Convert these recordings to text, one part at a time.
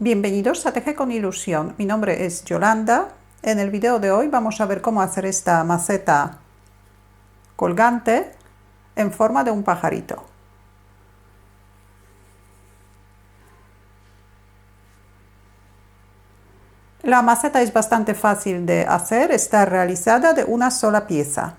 Bienvenidos a Teje con Ilusión. Mi nombre es Yolanda. En el video de hoy vamos a ver cómo hacer esta maceta colgante en forma de un pajarito. La maceta es bastante fácil de hacer, está realizada de una sola pieza.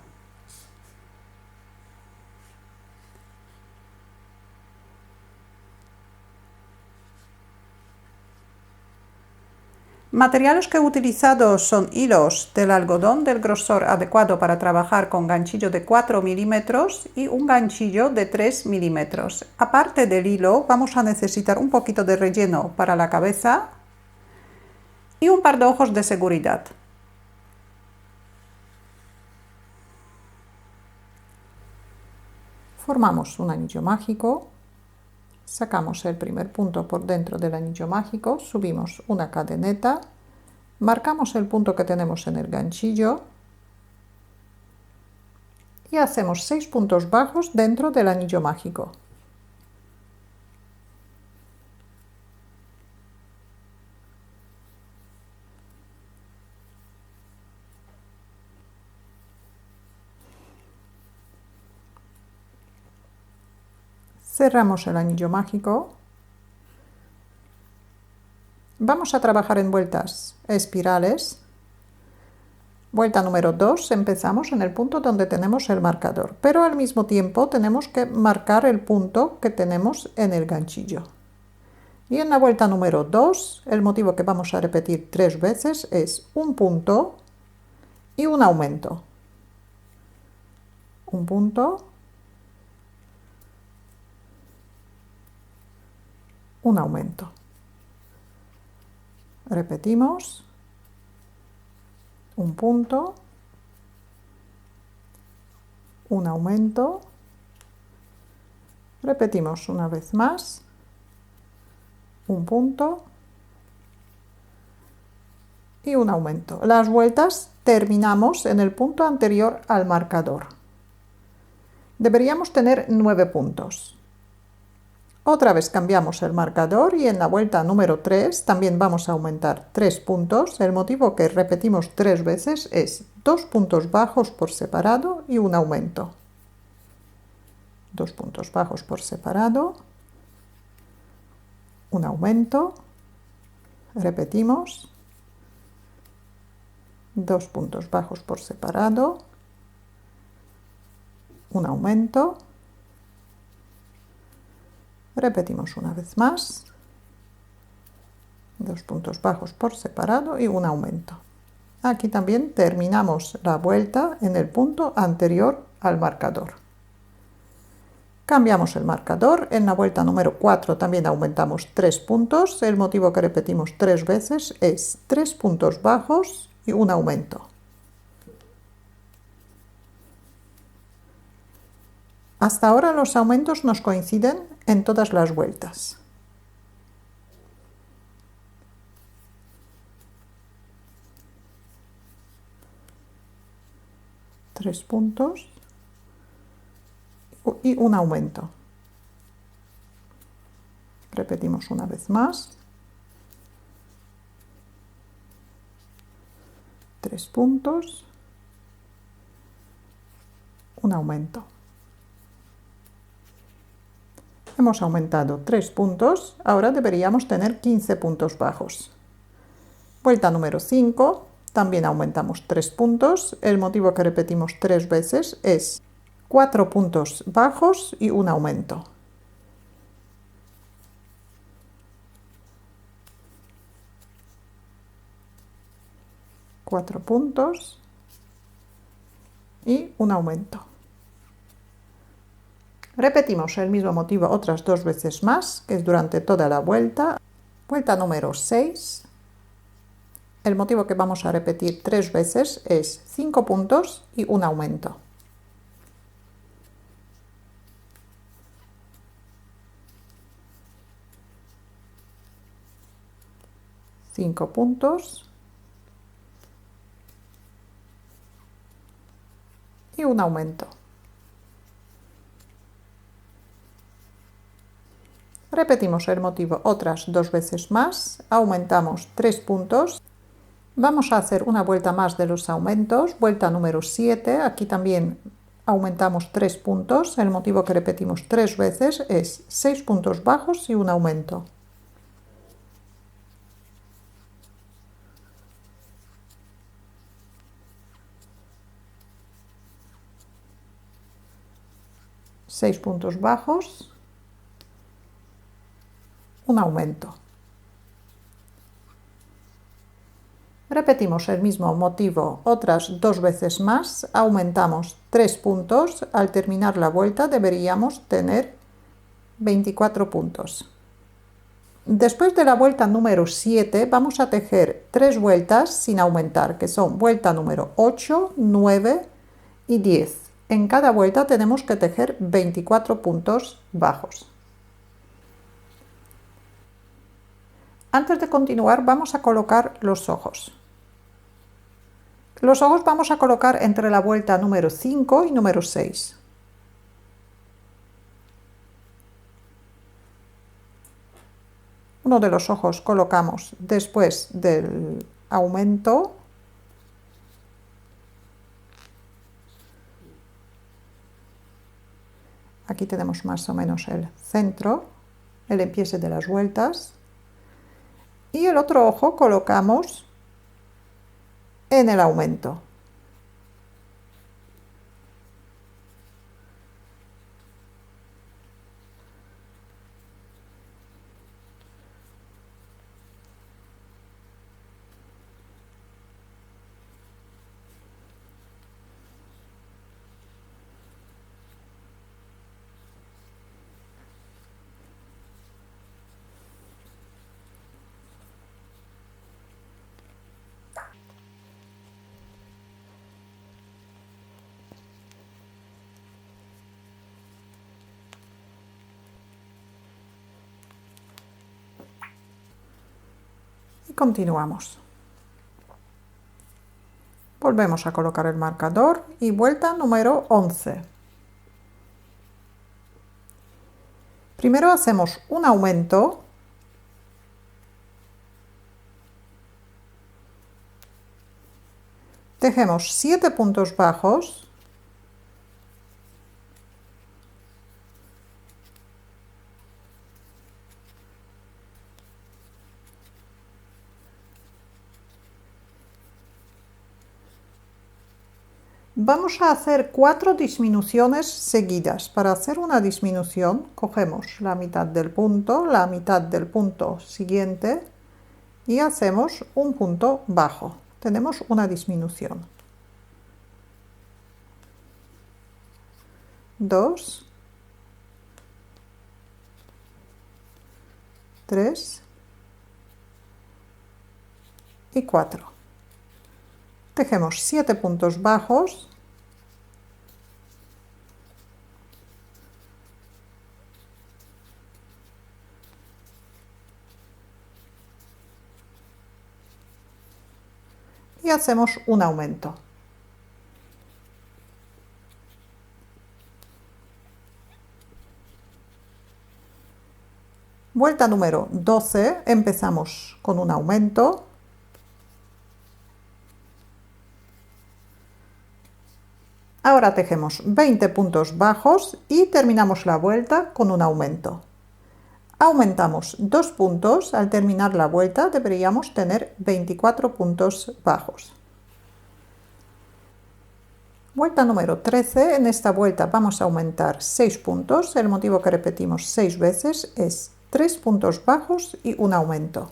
Materiales que he utilizado son hilos del algodón del grosor adecuado para trabajar con ganchillo de 4 milímetros y un ganchillo de 3 milímetros. Aparte del hilo vamos a necesitar un poquito de relleno para la cabeza y un par de ojos de seguridad. Formamos un anillo mágico, sacamos el primer punto por dentro del anillo mágico, subimos una cadeneta, marcamos el punto que tenemos en el ganchillo y hacemos 6 puntos bajos dentro del anillo mágico. Cerramos el anillo mágico. Vamos a trabajar en vueltas espirales. Vuelta número 2, empezamos en el punto donde tenemos el marcador, pero al mismo tiempo tenemos que marcar el punto que tenemos en el ganchillo. Y en la vuelta número 2, el motivo que vamos a repetir 3 veces es un punto y un aumento. Un punto, un aumento. Repetimos, un punto, un aumento, repetimos una vez más, un punto y un aumento. Las vueltas terminamos en el punto anterior al marcador. Deberíamos tener 9 puntos. Otra vez cambiamos el marcador y en la vuelta número 3 también vamos a aumentar 3 puntos. El motivo que repetimos 3 veces es 2 puntos bajos por separado y un aumento. 2 puntos bajos por separado, un aumento, repetimos, 2 puntos bajos por separado, un aumento, repetimos una vez más, 2 puntos bajos por separado y un aumento. Aquí también terminamos la vuelta en el punto anterior al marcador. Cambiamos el marcador, en la vuelta número 4 también aumentamos 3 puntos, el motivo que repetimos 3 veces es 3 puntos bajos y un aumento. Hasta ahora los aumentos nos coinciden en todas las vueltas. Tres puntos y un aumento. Repetimos una vez más. 3 puntos, un aumento. Hemos aumentado 3 puntos, ahora deberíamos tener 15 puntos bajos. Vuelta número 5, también aumentamos 3 puntos, el motivo que repetimos 3 veces es 4 puntos bajos y un aumento. Cuatro puntos y un aumento. Repetimos el mismo motivo otras 2 veces más, que es durante toda la vuelta. Vuelta número 6. El motivo que vamos a repetir 3 veces es 5 puntos y un aumento. Cinco puntos y un aumento. Repetimos el motivo otras 2 veces más, aumentamos 3 puntos. Vamos a hacer una vuelta más de los aumentos, vuelta número 7, aquí también aumentamos 3 puntos, el motivo que repetimos 3 veces es 6 puntos bajos y un aumento. Seis puntos bajos, un aumento. Repetimos el mismo motivo otras 2 veces más, aumentamos 3 puntos, al terminar la vuelta deberíamos tener 24 puntos. Después de la vuelta número 7 vamos a tejer 3 vueltas sin aumentar, que son vuelta número 8, 9 y 10. En cada vuelta tenemos que tejer 24 puntos bajos. Antes de continuar vamos a colocar los ojos. Los ojos vamos a colocar entre la vuelta número 5 y número 6. Uno de los ojos colocamos después del aumento. Aquí tenemos más o menos el centro, el empiece de las vueltas. Y el otro ojo colocamos en el aumento. Y continuamos. Volvemos a colocar el marcador y vuelta número 11. Primero hacemos un aumento, tejemos 7 puntos bajos, vamos a hacer 4 disminuciones seguidas. Para hacer una disminución cogemos la mitad del punto siguiente y hacemos un punto bajo. Tenemos una disminución. 2, 3 y 4. Tejemos 7 puntos bajos, y hacemos un aumento. Vuelta número 12, empezamos con un aumento. Ahora tejemos 20 puntos bajos y terminamos la vuelta con un aumento. Aumentamos 2 puntos, al terminar la vuelta deberíamos tener 24 puntos bajos. Vuelta número 13, en esta vuelta vamos a aumentar 6 puntos, el motivo que repetimos 6 veces es 3 puntos bajos y un aumento.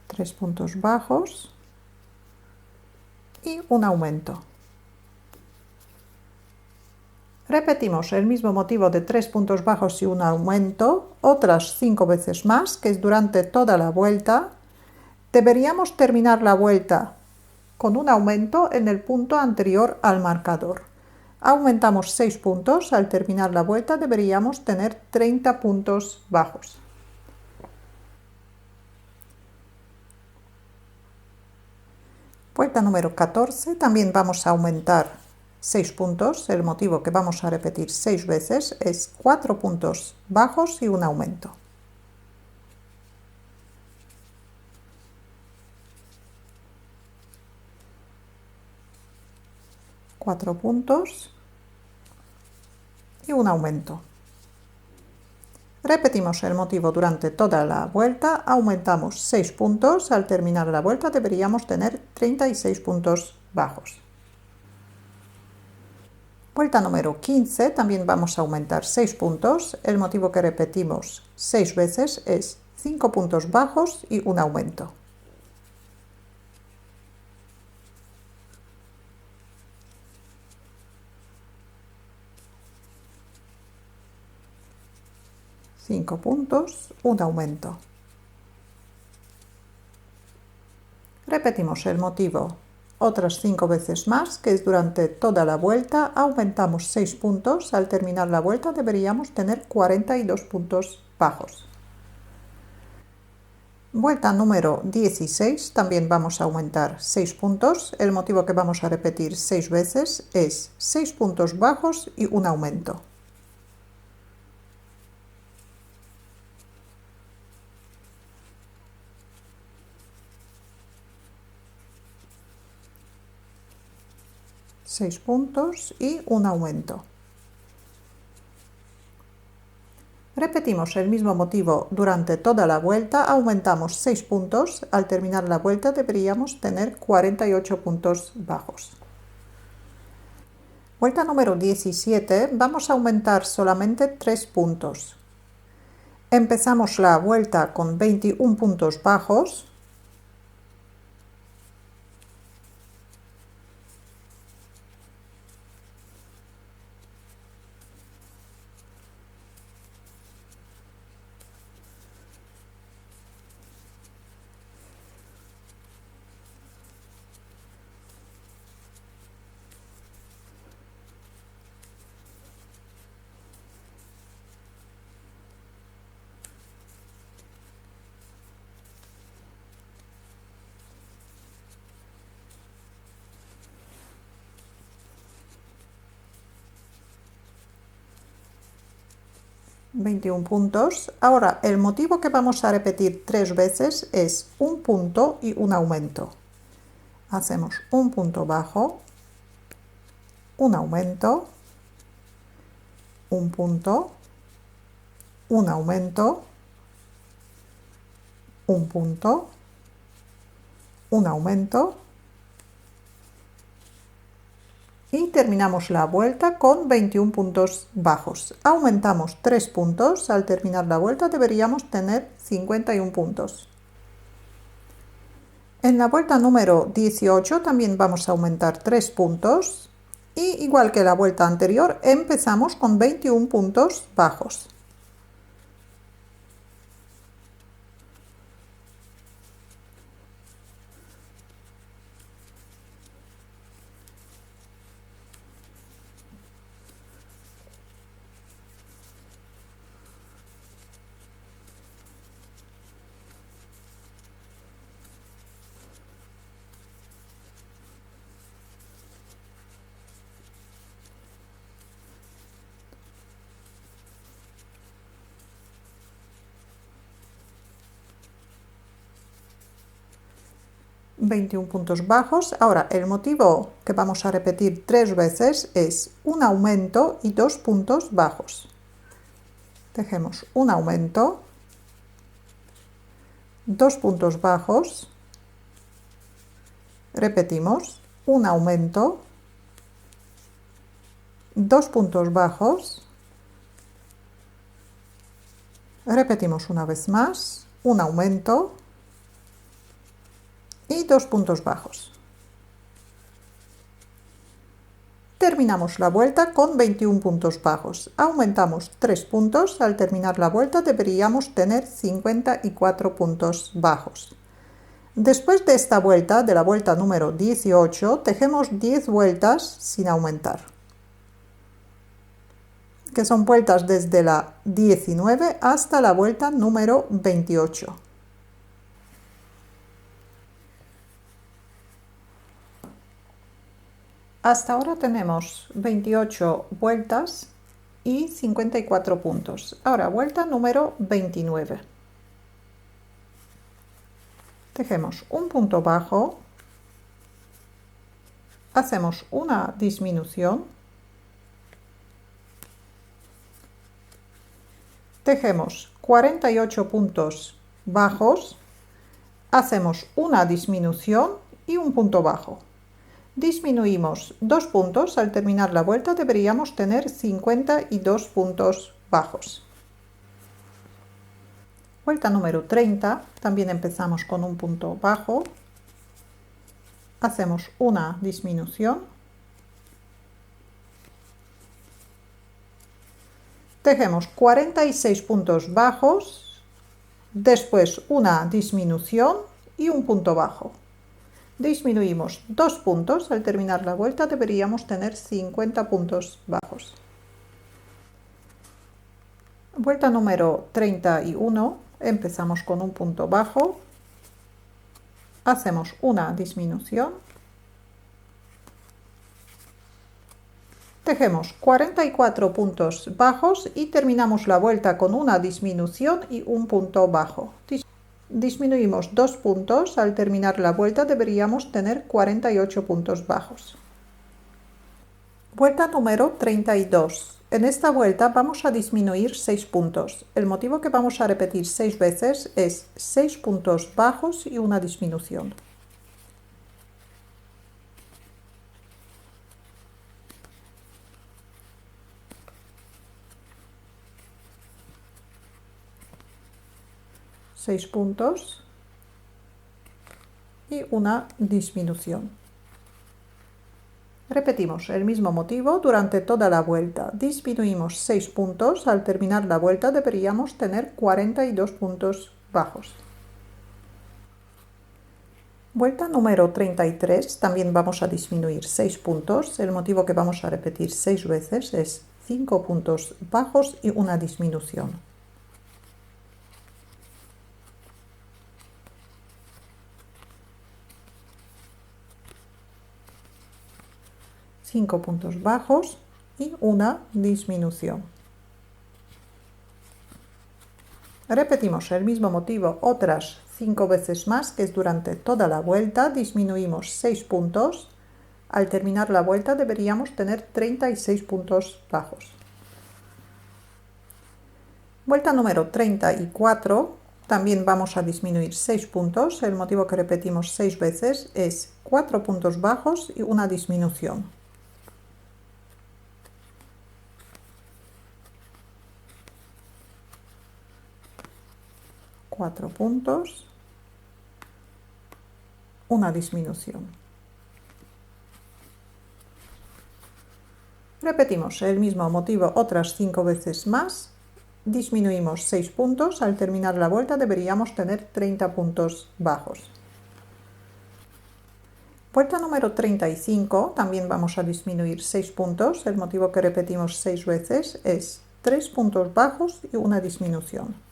3 puntos bajos y un aumento. Repetimos el mismo motivo de 3 puntos bajos y un aumento otras 5 veces más, que es durante toda la vuelta. Deberíamos terminar la vuelta con un aumento en el punto anterior al marcador. Aumentamos 6 puntos, al terminar la vuelta deberíamos tener 30 puntos bajos. Vuelta número 14, también vamos a aumentar 6 puntos. El motivo que vamos a repetir 6 veces es 4 puntos bajos y un aumento. Cuatro puntos y un aumento. Repetimos el motivo durante toda la vuelta, aumentamos 6 puntos, al terminar la vuelta deberíamos tener 36 puntos bajos. Vuelta número 15, también vamos a aumentar 6 puntos, el motivo que repetimos 6 veces es 5 puntos bajos y un aumento. Cinco puntos, un aumento. Repetimos el motivo otras 5 veces más, que es durante toda la vuelta, aumentamos 6 puntos, al terminar la vuelta deberíamos tener 42 puntos bajos. Vuelta número 16, también vamos a aumentar 6 puntos, el motivo que vamos a repetir 6 veces es 6 puntos bajos y un aumento. Seis puntos y un aumento. Repetimos el mismo motivo durante toda la vuelta, aumentamos 6 puntos, al terminar la vuelta deberíamos tener 48 puntos bajos. Vuelta número 17, vamos a aumentar solamente 3 puntos. Empezamos la vuelta con 21 puntos bajos. ...21 puntos. Ahora, el motivo que vamos a repetir 3 veces es un punto y un aumento. Hacemos un punto bajo, un aumento, un punto, un aumento, un punto, un aumento, y terminamos la vuelta con 21 puntos bajos. Aumentamos 3 puntos, al terminar la vuelta deberíamos tener 51 puntos. En la vuelta número 18 también vamos a aumentar 3 puntos y, igual que la vuelta anterior, empezamos con 21 puntos bajos. ...21 puntos bajos. Ahora, el motivo que vamos a repetir 3 veces es un aumento y 2 puntos bajos. Tejemos un aumento, 2 puntos bajos, repetimos, un aumento, 2 puntos bajos, repetimos una vez más, un aumento y 2 puntos bajos. Terminamos la vuelta con 21 puntos bajos. Aumentamos 3 puntos. Al terminar la vuelta deberíamos tener 54 puntos bajos. Después de esta vuelta, de la vuelta número 18, tejemos 10 vueltas sin aumentar, que son vueltas desde la 19 hasta la vuelta número 28. Hasta ahora tenemos 28 vueltas y 54 puntos. Ahora, vuelta número 29. Tejemos un punto bajo, hacemos una disminución, tejemos 48 puntos bajos, hacemos una disminución y un punto bajo. Disminuimos 2 puntos, al terminar la vuelta deberíamos tener 52 puntos bajos. Vuelta número 30, también empezamos con un punto bajo, hacemos una disminución, tejemos 46 puntos bajos, después una disminución y un punto bajo. Disminuimos 2 puntos, al terminar la vuelta deberíamos tener 50 puntos bajos. Vuelta número 31, empezamos con un punto bajo, hacemos una disminución, tejemos 44 puntos bajos y terminamos la vuelta con una disminución y un punto bajo. Disminuimos 2 puntos, al terminar la vuelta deberíamos tener 48 puntos bajos. Vuelta número 32. En esta vuelta vamos a disminuir 6 puntos. El motivo que vamos a repetir 6 veces es 6 puntos bajos y una disminución. Seis puntos y una disminución. Repetimos el mismo motivo durante toda la vuelta. Disminuimos 6 puntos, al terminar la vuelta deberíamos tener 42 puntos bajos. Vuelta número 33, también vamos a disminuir 6 puntos. El motivo que vamos a repetir 6 veces es 5 puntos bajos y una disminución. Cinco puntos bajos y una disminución. Repetimos el mismo motivo otras 5 veces más, que es durante toda la vuelta. Disminuimos 6 puntos. Al terminar la vuelta deberíamos tener 36 puntos bajos. Vuelta número 34. También vamos a disminuir 6 puntos. El motivo que repetimos 6 veces es 4 puntos bajos y una disminución. Cuatro puntos, una disminución. Repetimos el mismo motivo otras 5 veces más. Disminuimos 6 puntos. Al terminar la vuelta deberíamos tener 30 puntos bajos. Vuelta número 35. También vamos a disminuir 6 puntos. El motivo que repetimos 6 veces es 3 puntos bajos y una disminución.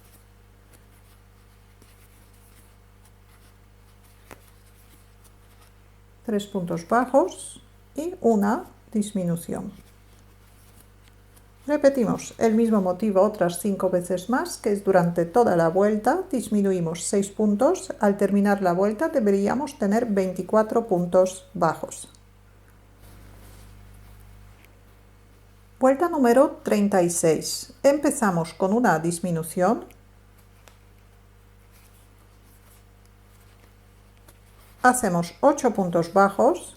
Tres puntos bajos y una disminución. Repetimos el mismo motivo otras 5 veces más, que es durante toda la vuelta. Disminuimos 6 puntos. Al terminar la vuelta deberíamos tener 24 puntos bajos. Vuelta número 36. Empezamos con una disminución. Hacemos 8 puntos bajos.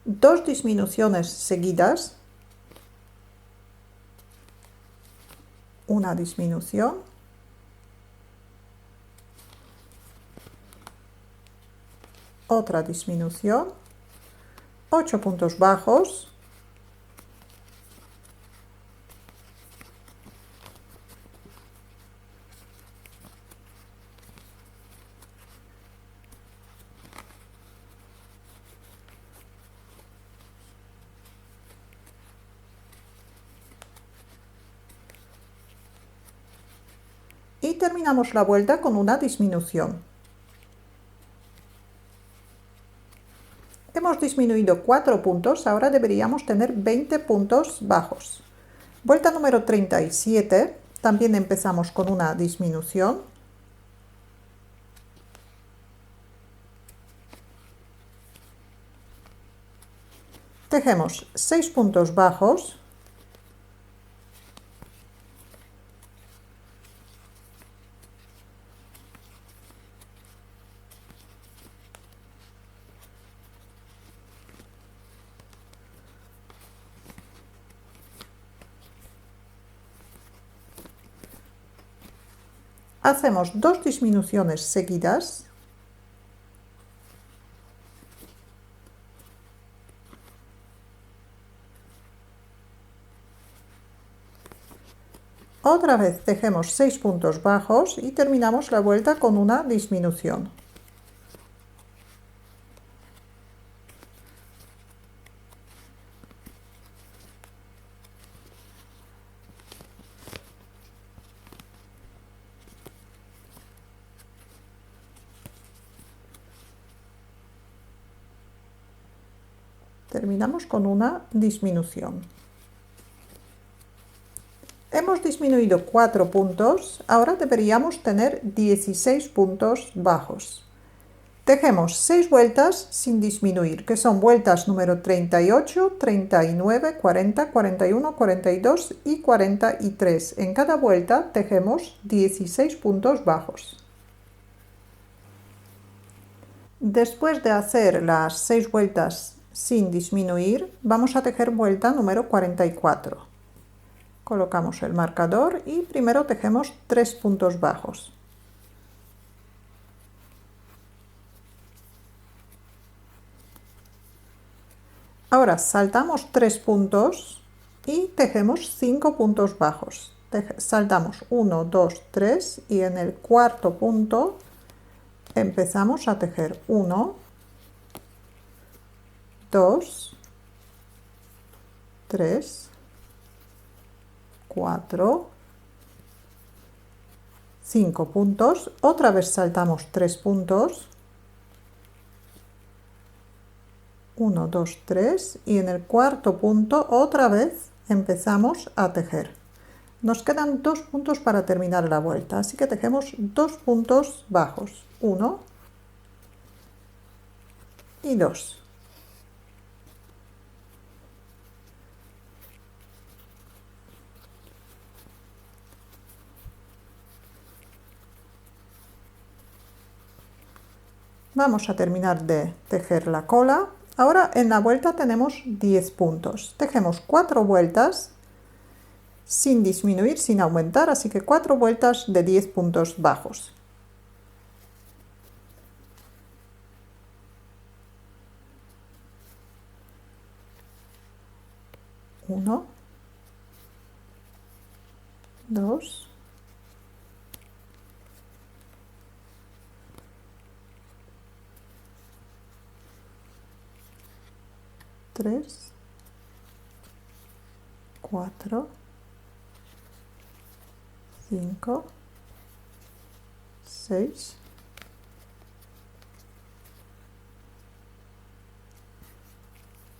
Dos disminuciones seguidas. Una disminución. Otra disminución. 8 puntos bajos. y terminamos la vuelta con una disminución. Hemos disminuido 4 puntos, ahora deberíamos tener 20 puntos bajos. Vuelta número 37, también empezamos con una disminución. Tejemos 6 puntos bajos. Hacemos 2 disminuciones seguidas. Otra vez tejemos 6 puntos bajos y terminamos la vuelta con una disminución. Terminamos con una disminución. Hemos disminuido 4 puntos, ahora deberíamos tener 16 puntos bajos. Tejemos 6 vueltas sin disminuir, que son vueltas número 38, 39, 40, 41, 42 y 43. En cada vuelta tejemos 16 puntos bajos. Después de hacer las 6 vueltas sin disminuir, vamos a tejer vuelta número 44. Colocamos el marcador y primero tejemos 3 puntos bajos. Ahora saltamos 3 puntos y tejemos 5 puntos bajos. Saltamos 1, 2, 3 y en el cuarto punto empezamos a tejer 1, 2, 3, 4, 5 puntos, otra vez saltamos 3 puntos, 1, 2, 3 y en el cuarto punto otra vez empezamos a tejer. Nos quedan 2 puntos para terminar la vuelta, así que tejemos 2 puntos bajos, 1 y 2. Vamos a terminar de tejer la cola. Ahora en la vuelta tenemos 10 puntos. Tejemos 4 vueltas sin disminuir, sin aumentar, así que 4 vueltas de 10 puntos bajos. 1, 2, 3, 4, 5, 6,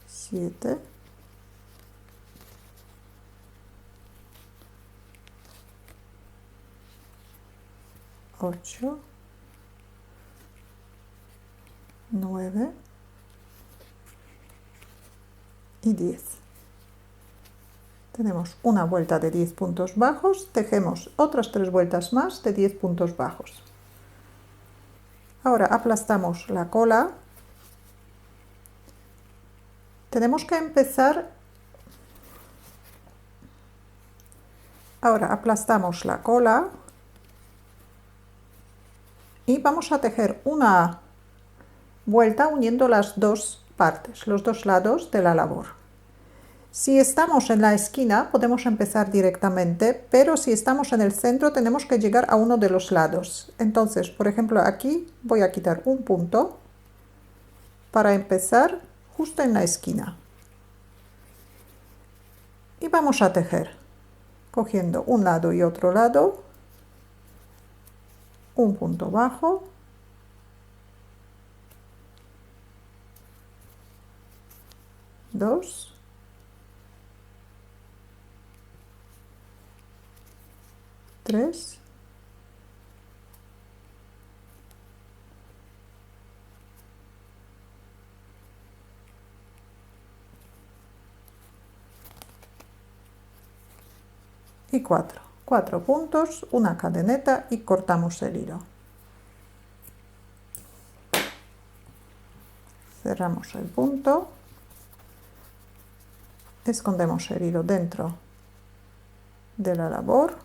7, 8, 9 y 10. Tenemos una vuelta de 10 puntos bajos, tejemos otras 3 vueltas más de 10 puntos bajos. Ahora aplastamos la cola. Tenemos que empezar. Ahora aplastamos la cola y vamos a tejer una vuelta uniendo las dos partes, los dos lados de la labor. Si estamos en la esquina podemos empezar directamente, pero si estamos en el centro tenemos que llegar a uno de los lados. Entonces, por ejemplo, aquí voy a quitar un punto para empezar justo en la esquina. Y vamos a tejer, cogiendo un lado y otro lado, un punto bajo, dos, tres, y 4. 4 puntos, una cadeneta y cortamos el hilo. Cerramos el punto, escondemos el hilo dentro de la labor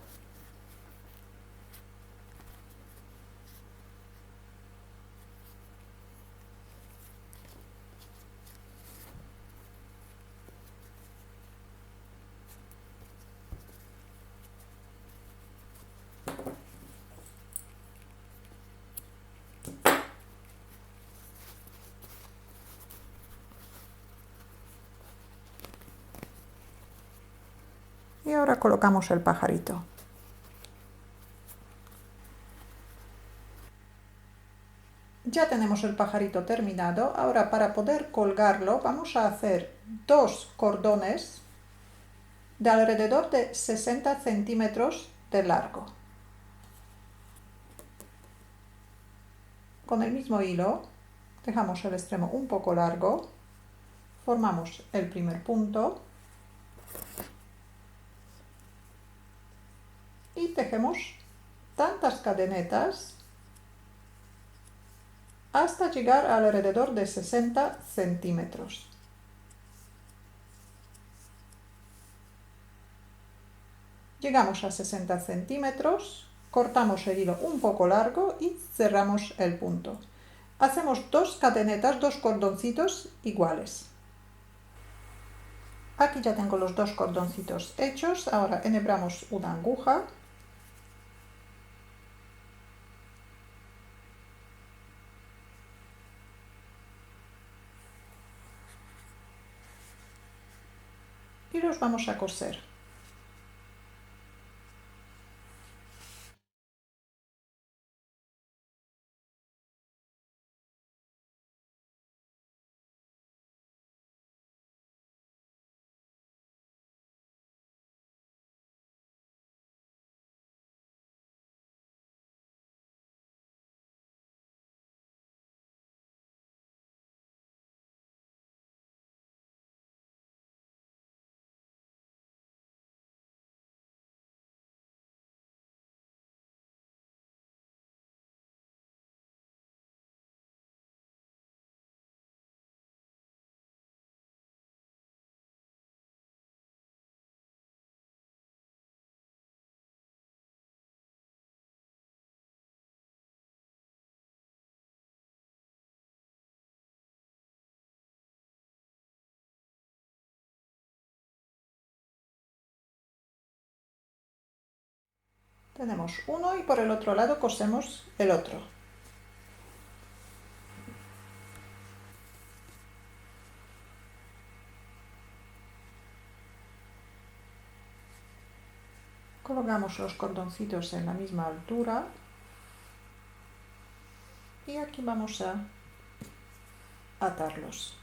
y ahora colocamos el pajarito. Ya tenemos el pajarito terminado. Ahora, para poder colgarlo vamos a hacer 2 cordones de alrededor de 60 centímetros de largo. Con el mismo hilo dejamos el extremo un poco largo, formamos el primer punto y tejemos tantas cadenetas hasta llegar a alrededor de 60 centímetros. Llegamos a 60 centímetros, cortamos el hilo un poco largo y cerramos el punto. Hacemos 2 cadenetas, 2 cordoncitos iguales. Aquí ya tengo los 2 cordoncitos hechos. Ahora enhebramos una aguja. Y los vamos a coser. Tenemos uno y por el otro lado cosemos el otro. Colocamos los cordoncitos en la misma altura y aquí vamos a atarlos.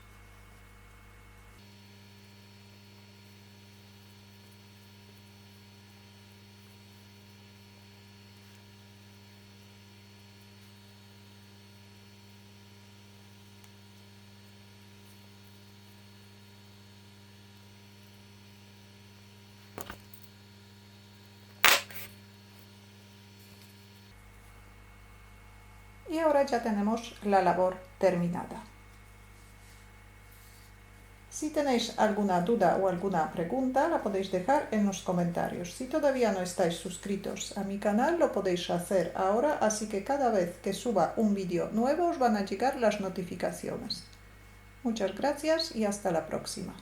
Y ahora ya tenemos la labor terminada. Si tenéis alguna duda o alguna pregunta, la podéis dejar en los comentarios. Si todavía no estáis suscritos a mi canal, lo podéis hacer ahora, así que cada vez que suba un vídeo nuevo os van a llegar las notificaciones. Muchas gracias y hasta la próxima.